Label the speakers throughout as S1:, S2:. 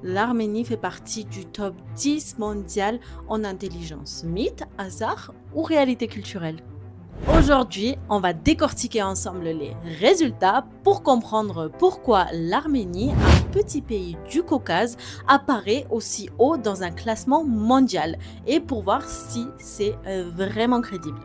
S1: l'Arménie fait partie du top 10 mondial en intelligence. Mythe, hasard ou réalité culturelle? Aujourd'hui, on va décortiquer ensemble les résultats pour comprendre pourquoi l'Arménie, un petit pays du Caucase, apparaît aussi haut dans un classement mondial et pour voir si c'est vraiment crédible.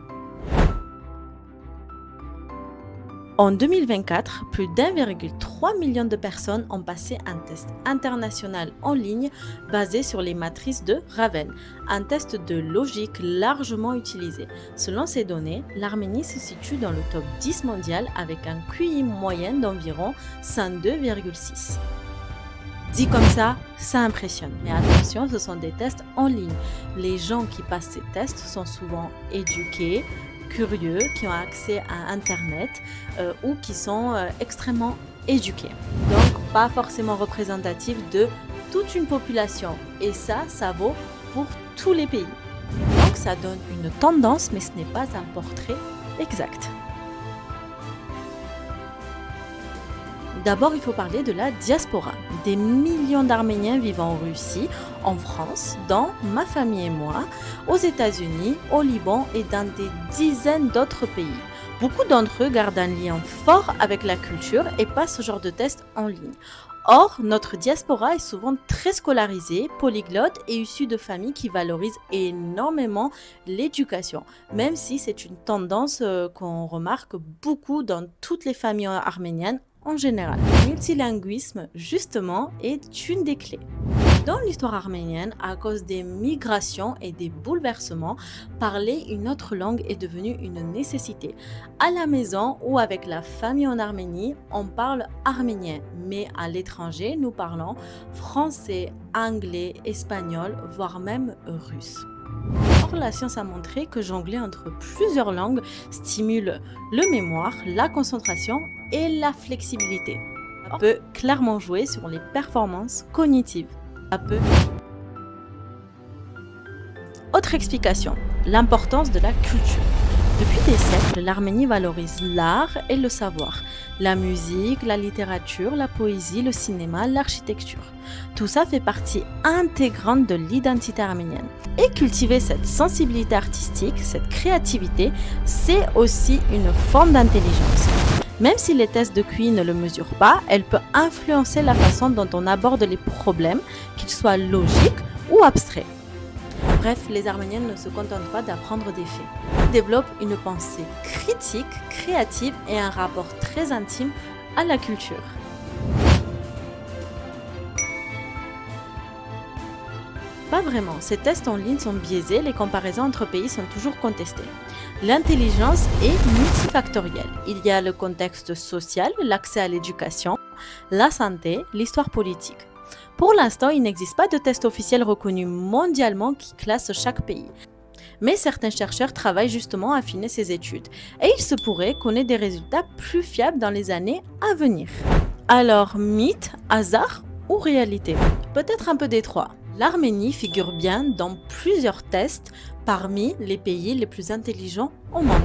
S1: En 2024, plus d'1,3 million de personnes ont passé un test international en ligne basé sur les matrices de Ravel, un test de logique largement utilisé. Selon ces données, l'Arménie se situe dans le top 10 mondial avec un QI moyen d'environ 102,6. Dit comme ça impressionne. Mais attention, ce sont des tests en ligne. Les gens qui passent ces tests sont souvent éduqués, curieux, qui ont accès à Internet ou qui sont extrêmement éduqués. Donc, pas forcément représentatif de toute une population. Et ça vaut pour tous les pays. Donc, ça donne une tendance, mais ce n'est pas un portrait exact. D'abord, il faut parler de la diaspora. Des millions d'Arméniens vivent en Russie, en France, dans ma famille et moi, aux États-Unis, au Liban et dans des dizaines d'autres pays. Beaucoup d'entre eux gardent un lien fort avec la culture et passent ce genre de tests en ligne. Or, notre diaspora est souvent très scolarisée, polyglotte et issue de familles qui valorisent énormément l'éducation, même si c'est une tendance qu'on remarque beaucoup dans toutes les familles arméniennes en général. Le multilinguisme, justement, est une des clés. Dans l'histoire arménienne, à cause des migrations et des bouleversements, parler une autre langue est devenu une nécessité. À la maison ou avec la famille en Arménie, on parle arménien, mais à l'étranger, nous parlons français, anglais, espagnol, voire même russe. Or, la science a montré que jongler entre plusieurs langues stimule le mémoire, la concentration et la flexibilité. Ça peut clairement jouer sur les performances cognitives. Autre explication, l'importance de la culture. Depuis des siècles, l'Arménie valorise l'art et le savoir, la musique, la littérature, la poésie, le cinéma, l'architecture. Tout ça fait partie intégrante de l'identité arménienne. Et cultiver cette sensibilité artistique, cette créativité, c'est aussi une forme d'intelligence. Même si les tests de QI ne le mesurent pas, elle peut influencer la façon dont on aborde les problèmes, qu'ils soient logiques ou abstraits. Bref, les Arméniennes ne se contentent pas d'apprendre des faits. Ils développent une pensée critique, créative et un rapport très intime à la culture. Pas vraiment, ces tests en ligne sont biaisés, les comparaisons entre pays sont toujours contestées. L'intelligence est multifactorielle. Il y a le contexte social, l'accès à l'éducation, la santé, l'histoire politique. Pour l'instant, il n'existe pas de test officiel reconnu mondialement qui classe chaque pays. Mais certains chercheurs travaillent justement à affiner ces études. Et il se pourrait qu'on ait des résultats plus fiables dans les années à venir. Alors, mythe, hasard ou réalité? Peut-être un peu des trois. L'Arménie figure bien dans plusieurs tests parmi les pays les plus intelligents au monde.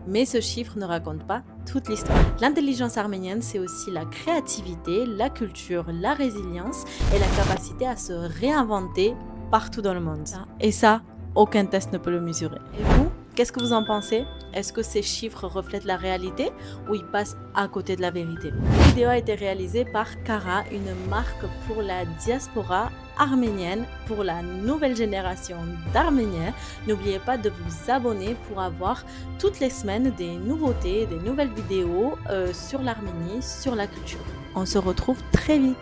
S1: Mais ce chiffre ne raconte pas toute l'histoire. L'intelligence arménienne, c'est aussi la créativité, la culture, la résilience et la capacité à se réinventer partout dans le monde. Et ça, aucun test ne peut le mesurer. Et vous, qu'est-ce que vous en pensez? Est-ce que ces chiffres reflètent la réalité ou ils passent à côté de la vérité? La vidéo a été réalisée par Kara, une marque pour la diaspora arménienne, pour la nouvelle génération d'Arméniens. N'oubliez pas de vous abonner pour avoir toutes les semaines des nouveautés, des nouvelles vidéos sur l'Arménie, sur la culture. On se retrouve très vite.